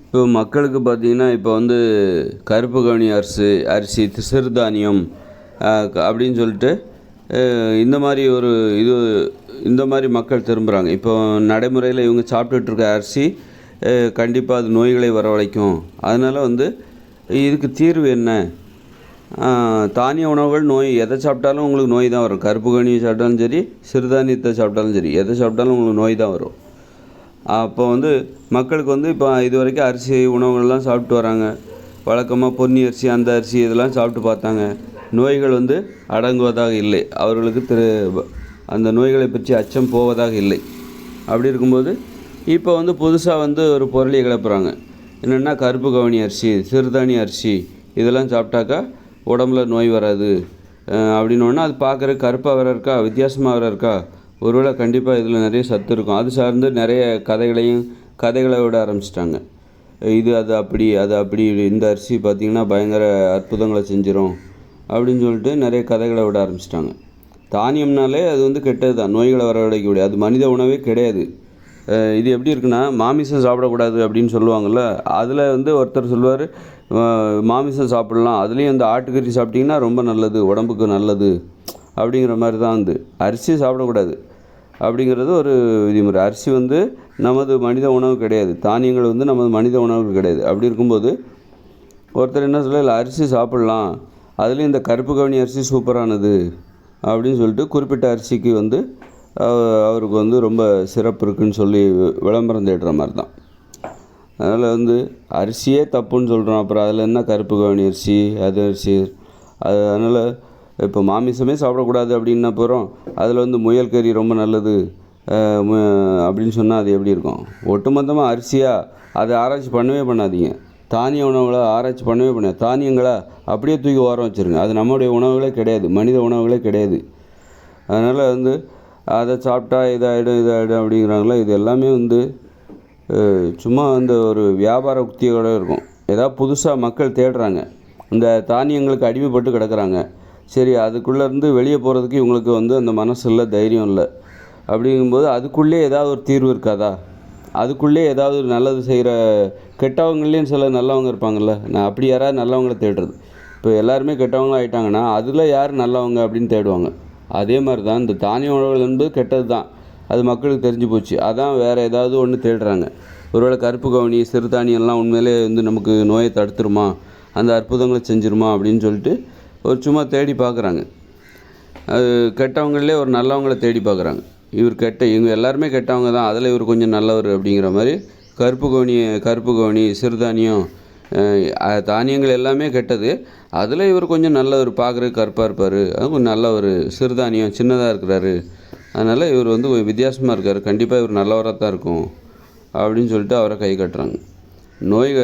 இப்போ மக்களுக்கு பார்த்தீங்கன்னா, இப்போ வந்து கருப்பு கவுனி அரிசி, சிறுதானியம் அப்படின்னு சொல்லிட்டு இந்த மாதிரி ஒரு இது இந்த மாதிரி மக்கள் திரும்புகிறாங்க. இப்போ நடைமுறையில் இவங்க சாப்பிட்டுட்டு இருக்க அரிசி கண்டிப்பாக அது நோய்களை வரவழைக்கும். அதனால் வந்து இதுக்கு தீர்வு என்ன? தானிய உணவுகள் எதை சாப்பிட்டாலும் உங்களுக்கு நோய் தான் வரும். கருப்பு கவுனியை சாப்பிட்டாலும் சரி, சிறுதானியத்தை சாப்பிட்டாலும் சரி, எதை சாப்பிட்டாலும் உங்களுக்கு நோய் தான் வரும். அப்போ வந்து மக்களுக்கு வந்து இப்போ இது வரைக்கும் அரிசி உணவுகள்லாம் சாப்பிட்டு வராங்க. வழக்கமாக பொன்னி அரிசி, அந்த அரிசி இதெல்லாம் சாப்பிட்டு பார்த்தாங்க. நோய்கள் வந்து அடங்குவதாக இல்லை. அவர்களுக்கு அந்த நோய்களை பற்றி அச்சம் போவதாக இல்லை. அப்படி இருக்கும்போது இப்போ வந்து புதுசாக வந்து ஒரு பொருளை கிளப்புறாங்க. என்னென்னா கருப்பு கவுனி அரிசி, சிறுதானிய அரிசி இதெல்லாம் சாப்பிட்டாக்கா உடம்புல நோய் வராது அப்படின்னோடனே அது பார்க்குற கருப்பாக வேறு இருக்கா, வித்தியாசமாக வேறு இருக்கா. ஒருவேளை கண்டிப்பாக இதில் நிறைய சத்து இருக்கும். அது சார்ந்து நிறைய கதைகளை விட ஆரம்பிச்சிட்டாங்க. அது அப்படி இந்த அரிசி பார்த்திங்கன்னா பயங்கர அற்புதங்களை செஞ்சிடும் அப்படின்னு சொல்லிட்டு நிறைய கதைகளை விட ஆரம்பிச்சிட்டாங்க. தானியம்னாலே அது வந்து கெட்டது தான், நோய்களை வரவழைக்கக்கூடிய. அது மனித உணவே கிடையாது. இது எப்படி இருக்குன்னா, மாமிசம் சாப்பிடக்கூடாது அப்படின்னு சொல்லுவாங்கள்ல. அதில் வந்து ஒருத்தர் சொல்லுவார், மாமிசம் சாப்பிட்லாம், அதுலேயும் இந்த ஆட்டுக்கறி சாப்பிட்டிங்கன்னா ரொம்ப நல்லது, உடம்புக்கு நல்லது அப்படிங்கிற மாதிரி தான். வந்து அரிசி சாப்பிடக்கூடாது அப்படிங்கிறது ஒரு விதிமுறை. அரிசி வந்து நமது மனித உணவு கிடையாது. தானியங்கள் வந்து நமது மனித உணவு கிடையாது. அப்படி இருக்கும்போது ஒருத்தர் என்ன சொல்ல, அரிசி சாப்பிட்லாம், அதுலேயும் இந்த கருப்பு கவுனி அரிசி சூப்பரானது அப்படின்னு சொல்லிட்டு குறிப்பிட்ட அரிசிக்கு வந்து அவருக்கு வந்து ரொம்ப சிறப்பு இருக்குதுன்னு சொல்லி விளம்பரம் தேடுற மாதிரி தான். அதனால் வந்து அரிசியே தப்புன்னு சொல்கிறோம். அப்புறம் அதில் என்ன கருப்பு கவுனி அரிசி, அது அரிசி. அதனால் இப்போ மாமிசமே சாப்பிடக்கூடாது அப்படின்னா போகிறோம், அதில் வந்து முயல் கறி ரொம்ப நல்லது அப்படின்னு சொன்னால் அது எப்படி இருக்கும்? ஒட்டுமொத்தமாக அரிசியாக அதை ஆராய்ச்சி பண்ணவே பண்ணாதீங்க. தானிய உணவுகளை ஆராய்ச்சி பண்ணவே பண்ணாது. தானியங்களை அப்படியே தூக்கி ஓரம் வச்சுருங்க. அது நம்முடைய உணவுகளே கிடையாது, மனித உணவுகளே கிடையாது. அதனால் வந்து அதை சாப்பிட்டா இதாகிடும் அப்படிங்கிறாங்களா. இது எல்லாமே வந்து சும்மா வந்து ஒரு வியாபார உத்தியோட இருக்கும். ஏதாவது புதுசாக மக்கள் தேடுறாங்க, இந்த தானியங்களுக்கு அடிமைப்பட்டு கிடக்கிறாங்க. சரி, அதுக்குள்ளேருந்து வெளியே போகிறதுக்கு இவங்களுக்கு வந்து அந்த மனசு இல்லை, தைரியம் இல்லை. அப்படிங்கும்போது அதுக்குள்ளே ஏதாவது ஒரு தீர்வு இருக்காதா? அதுக்குள்ளே ஏதாவது ஒரு நல்லது செய்கிற கெட்டவங்களையும் சில நல்லவங்க இருப்பாங்கள்ல. நான் அப்படி யாராவது நல்லவங்கள தேடுறது. இப்போ எல்லாருமே கெட்டவங்களாக ஆகிட்டாங்கன்னா அதில் யார் நல்லவங்க அப்படின்னு தேடுவாங்க. அதே மாதிரி தான் இந்த தானிய உணவுகள் என்பது கெட்டது தான், அது மக்களுக்கு தெரிஞ்சு போச்சு. அதான் வேறு ஏதாவது ஒன்று தேடுறாங்க. ஒருவேளை கருப்பு கவுனி, சிறுதானியம்லாம் உண்மையிலே வந்து நமக்கு நோயை தடுத்துருமா, அந்த அற்புதங்களை செஞ்சிருமா அப்படின்னு சொல்லிட்டு ஒரு சும்மா தேடி பார்க்குறாங்க. அது கெட்டவங்களே ஒரு நல்லவங்களை தேடி பார்க்குறாங்க. இவங்க எல்லாருமே கெட்டவங்க தான், அதில் இவர் கொஞ்சம் நல்லவர் அப்படிங்கிற மாதிரி கருப்பு கவுனி, சிறுதானியம், தானியங்கள் எல்லாமே கெட்டது, அதில் இவர் கொஞ்சம் நல்லவர், பார்க்குறதுக்கு கருப்பாக இருப்பார், அது கொஞ்சம் நல்லவர். சிறுதானியம் சின்னதாக இருக்கிறாரு, அதனால் இவர் வந்து வித்தியாசமாக இருக்கார், கண்டிப்பாக இவர் நல்லவராக தான் இருக்கும் அப்படின்னு சொல்லிட்டு அவரை கை கட்டுறாங்க.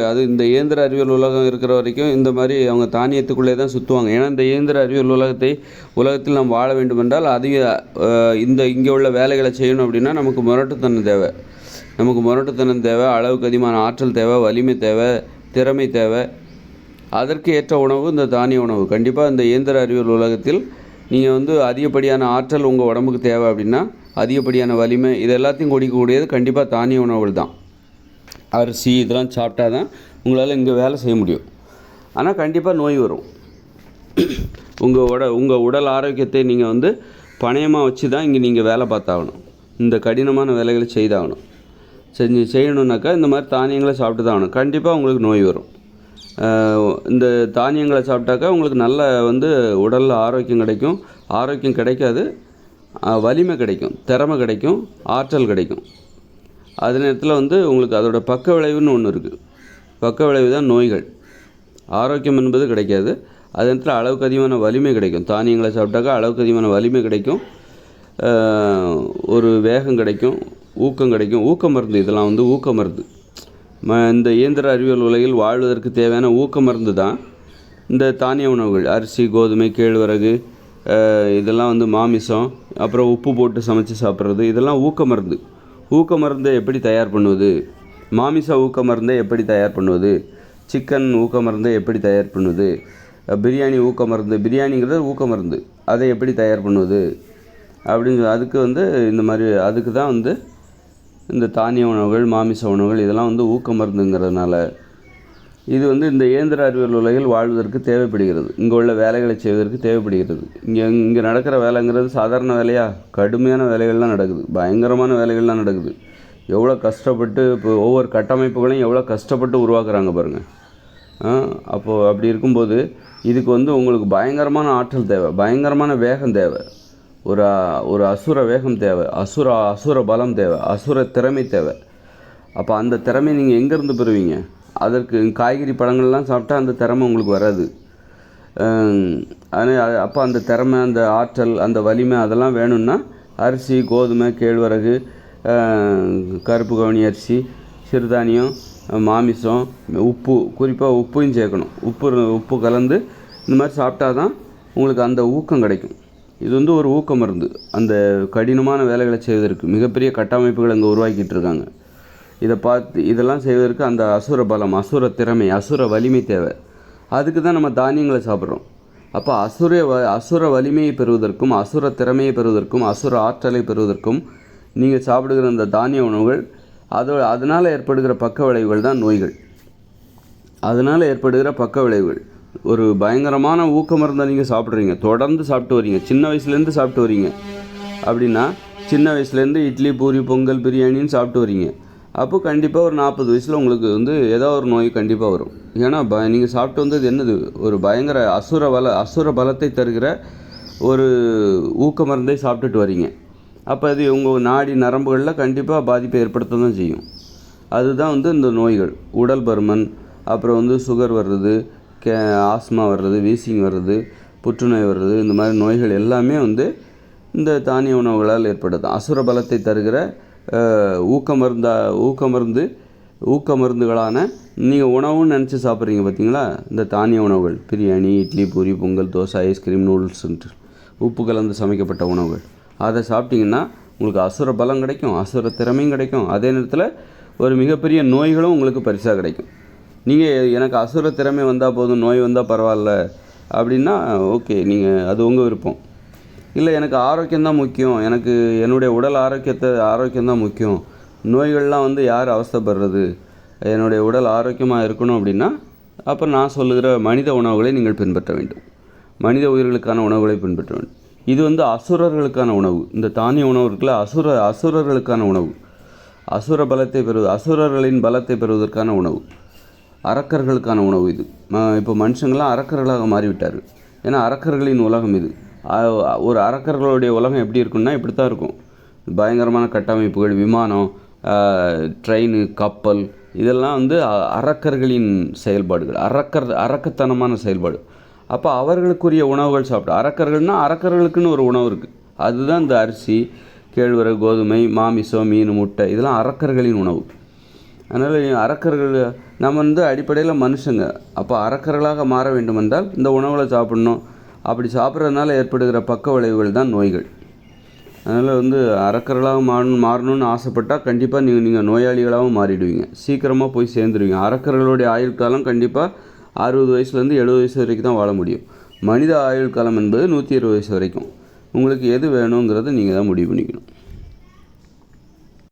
அது இந்த இயந்திர அறிவியல் உலகம் இருக்கிற வரைக்கும் இந்த மாதிரி அவங்க தானியத்துக்குள்ளே தான் சுற்றுவாங்க. ஏன்னா இந்த இயந்திர அறிவியல் உலகத்தில் நாம் வாழ வேண்டும் என்றால் இங்கே உள்ள வேலைகளை செய்யணும் அப்படின்னா நமக்கு முரட்டுத்தனம் தேவை, அளவுக்கு அதிகமான ஆற்றல் தேவை, வலிமை தேவை, திறமை தேவை. அதற்கு ஏற்ற உணவு இந்த தானிய உணவு. கண்டிப்பாக இந்த இயந்திர அறிவியல் உலகத்தில் நீங்கள் வந்து அதிகப்படியான ஆற்றல் உங்கள் உடம்புக்கு தேவை அப்படின்னா, அதிகப்படியான வலிமை, இது எல்லாத்தையும் கொடுக்கக்கூடியது கண்டிப்பாக தானிய உணவுகள் தான். அரிசி இதெல்லாம் சாப்பிட்டா தான் உங்களால் இங்கே வேலை செய்ய முடியும். ஆனால் கண்டிப்பாக நோய் வரும். உங்கள் உடல் ஆரோக்கியத்தை நீங்கள் வந்து பணயமாக வச்சு தான் இங்கே நீங்கள் வேலை பார்த்தாகணும். இந்த கடினமான வேலைகளை செய்தாகணும். செய்யணுன்னாக்கா இந்த மாதிரி தானியங்களை சாப்பிட்டு தான் ஆகணும். கண்டிப்பாக உங்களுக்கு நோய் வரும். இந்த தானியங்களை சாப்பிட்டாக்கா உங்களுக்கு நல்ல வந்து உடலில் ஆரோக்கியம் கிடைக்கும். ஆரோக்கியம் கிடைக்காது, வலிமை கிடைக்கும், திறமை கிடைக்கும், ஆற்றல் கிடைக்கும். அதே நேரத்தில் வந்து உங்களுக்கு அதோட பக்க விளைவுன்னு ஒன்று இருக்குது. பக்க விளைவு தான் நோய்கள். ஆரோக்கியம் என்பது கிடைக்காது, அதே நேரத்தில் அளவுக்கு அதிகமான வலிமை கிடைக்கும். தானியங்களை சாப்பிட்டாக்கா அளவுக்கு அதிகமான வலிமை கிடைக்கும், ஒரு வேகம் கிடைக்கும், ஊக்கம் கிடைக்கும். ஊக்க மருந்து, இதெல்லாம் வந்து ஊக்க மருந்து. இந்த இயந்திர அறிவியல் உலகில் வாழ்வதற்கு தேவையான ஊக்க மருந்து தான் இந்த தானிய உணவுகள். அரிசி, கோதுமை, கேழ்வரகு, இதெல்லாம் வந்து மாமிசம், அப்புறம் உப்பு போட்டு சமைச்சு சாப்பிட்றது, இதெல்லாம் ஊக்க மருந்து. ஊக்க மருந்தை எப்படி தயார் பண்ணுவது, மாமிச ஊக்க மருந்தை எப்படி தயார் பண்ணுவது, சிக்கன் ஊக்க மருந்தை எப்படி தயார் பண்ணுவது, பிரியாணி ஊக்க மருந்து, பிரியாணிங்கிறது ஊக்க மருந்து, அதை எப்படி தயார் பண்ணுவது அப்படின்னு அதுக்கு வந்து இந்த மாதிரி அதுக்கு தான் வந்து இந்த தானிய உணவுகள், மாமிச உணவுகள் இதெல்லாம் வந்து ஊக்க மருந்துங்கிறதுனால இது வந்து இந்த இயந்திர அறிவியல் உலகில் வாழ்வதற்கு தேவைப்படுகிறது. இங்கே உள்ள வேலைகளை செய்வதற்கு தேவைப்படுகிறது. இங்கே நடக்கிற வேலைங்கிறது சாதாரண வேலையா? கடுமையான வேலைகள்லாம் நடக்குது, பயங்கரமான வேலைகள்லாம் நடக்குது. எவ்வளோ கஷ்டப்பட்டு இப்போ ஒவ்வொரு கட்டமைப்புகளையும் எவ்வளோ கஷ்டப்பட்டு உருவாக்குறாங்க பாருங்கள். அப்போது அப்படி இருக்கும்போது இதுக்கு வந்து உங்களுக்கு பயங்கரமான ஆற்றல் தேவை, பயங்கரமான வேகம் தேவை, ஒரு அசுர வேகம் தேவை, அசுர பலம் தேவை, அசுர திறமை தேவை. அப்போ அந்த திறமையை நீங்கள் எங்கேருந்து பெறுவீங்க? அதற்கு காய்கறி பழங்கள்லாம் சாப்பிட்டா அந்த திறமை உங்களுக்கு வராது. அப்போ அந்த திறமை, அந்த ஆற்றல், அந்த வலிமை அதெல்லாம் வேணும்னா அரிசி, கோதுமை, கேழ்வரகு, கருப்பு கவுனி அரிசி, சிறுதானியம், மாமிசம், உப்பு, குறிப்பாக உப்பையும் சேர்க்கணும். உப்பு கலந்து இந்த மாதிரி சாப்பிட்டா தான் உங்களுக்கு அந்த ஊக்கம் கிடைக்கும். இது வந்து ஒரு ஊக்க மருந்து. அந்த கடினமான வேலைகளை செய்வதற்கு மிகப்பெரிய கட்டமைப்புகள் அங்கே உருவாக்கிட்டு இருக்காங்க. இதெல்லாம் செய்வதற்கு அந்த அசுர பலம், அசுர திறமை, அசுர வலிமை தேவை. அதுக்கு தான் நம்ம தானியங்களை சாப்பிட்றோம். அப்போ அசுர வலிமையை பெறுவதற்கும், அசுர திறமையை பெறுவதற்கும், அசுர ஆற்றலை பெறுவதற்கும் நீங்கள் சாப்பிடுகிற அந்த தானிய உணவுகள், அதனால் ஏற்படுகிற பக்க விளைவுகள் தான் நோய்கள். அதனால் ஏற்படுகிற பக்க விளைவுகள். ஒரு பயங்கரமான ஊக்க மருந்தை நீங்கள் சாப்பிட்றீங்க, தொடர்ந்து சாப்பிட்டு வரீங்க, சின்ன வயசுலேருந்து சாப்பிட்டு வரீங்க அப்படின்னா, சின்ன வயசுலேருந்து இட்லி, பூரி, பொங்கல், பிரியாணின்னு சாப்பிட்டு வரீங்க. அப்போ கண்டிப்பாக ஒரு 40 வயசில் உங்களுக்கு வந்து ஏதோ ஒரு நோய் கண்டிப்பாக வரும். ஏன்னா நீங்கள் சாப்பிட்டு வந்தது என்னது? ஒரு பயங்கர அசுர பலத்தை தருகிற ஒரு ஊக்க மருந்தை சாப்பிட்டுட்டு வரீங்க. அப்போ அது உங்கள் நாடி நரம்புகளில் கண்டிப்பாக பாதிப்பை ஏற்படுத்த தான் செய்யும். அதுதான் வந்து இந்த நோய்கள். உடல் பருமன், அப்புறம் வந்து சுகர் வர்றது, ஆஸ்மா வர்றது, வீசிங் வர்றது, புற்றுநோய் வர்றது, இந்த மாதிரி நோய்கள் எல்லாமே வந்து இந்த தானிய உணவுகளால் ஏற்படுது. அசுர பலத்தை தருகிற ஊக்க மருந்துகளான நீங்கள் உணவுன்னு நினச்சி சாப்பிட்றீங்க பார்த்தீங்களா? இந்த தானிய உணவுகள், பிரியாணி, இட்லி, பூரி, பொங்கல், தோசை, ஐஸ்கிரீம், நூடுல்ஸ்ன்ட்டு உப்பு கலந்து சமைக்கப்பட்ட உணவுகள், அதை சாப்பிட்டிங்கன்னா உங்களுக்கு அசுர பலம் கிடைக்கும், அசுர திறமையும் கிடைக்கும். அதே நேரத்தில் ஒரு மிகப்பெரிய நோய்களும் உங்களுக்கு பரிசாக கிடைக்கும். நீங்கள் எனக்கு அசுர திறமை வந்தால் போதும், நோய் வந்தால் பரவாயில்ல அப்படின்னா ஓகே, நீங்கள் அது உங்கள் விருப்பம். இல்லை எனக்கு ஆரோக்கியம்தான் முக்கியம், எனக்கு என்னுடைய உடல் ஆரோக்கியம்தான் முக்கியம், நோய்கள்லாம் வந்து யார் அவஸ்தைப்படுறது, என்னுடைய உடல் ஆரோக்கியமாக இருக்கணும் அப்படின்னா அப்போ நான் சொல்லுகிற மனித உணவுகளை நீங்கள் பின்பற்ற வேண்டும். மனித உயிர்களுக்கான உணவுகளை பின்பற்ற வேண்டும். இது வந்து அசுரர்களுக்கான உணவு. இந்த தானிய உணவு இருக்குல்ல, அசுரர்களுக்கான உணவு. அசுரர்களின் பலத்தை பெறுவதற்கான உணவு, அரக்கர்களுக்கான உணவு இது. இப்போ மனுஷங்களாம் அரக்கர்களாக மாறிவிட்டார். ஏன்னா அரக்கர்களின் உலகம் இது. ஒரு அரக்கர்களுடைய உலகம் எப்படி இருக்குன்னா இப்படி தான் இருக்கும். பயங்கரமான கட்டமைப்புகள், விமானம், ட்ரெயின், கப்பல், இதெல்லாம் வந்து அரக்கர்களின் செயல்பாடுகள், அரக்கத்தனமான செயல்பாடு. அப்போ அவர்களுக்குரிய உணவுகள் சாப்பிட்டு, அரக்கர்களுக்குன்னு ஒரு உணவு இருக்குது. அதுதான் இந்த அரிசி, கேழ்வரகு, கோதுமை, மாமிசம், மீன், முட்டை, இதெல்லாம் அரக்கர்களின் உணவு. அதனால் நம்ம வந்து அடிப்படையில் மனுஷங்க. அப்போ அரக்கர்களாக மாற வேண்டுமென்றால் இந்த உணவுகளை சாப்பிட்ணும். அப்படி சாப்பிட்றதுனால ஏற்படுகிற பக்க விளைவுகள் தான் நோய்கள். அதனால் வந்து அரக்கர்களாக மாறணும்னு ஆசைப்பட்டால் கண்டிப்பாக நீங்கள் நோயாளிகளாகவும் மாறிடுவீங்க, சீக்கிரமாக போய் சேர்ந்துருவீங்க. அரக்கர்களுடைய ஆயுள் காலம் கண்டிப்பாக 60 வயசுலேருந்து 70 வயசு வரைக்கும் தான் வாழ முடியும். மனித ஆயுள் காலம் என்பது 120 வயசு வரைக்கும். உங்களுக்கு எது வேணுங்கிறத நீங்கள் தான் முடிவு பண்ணிக்கணும்.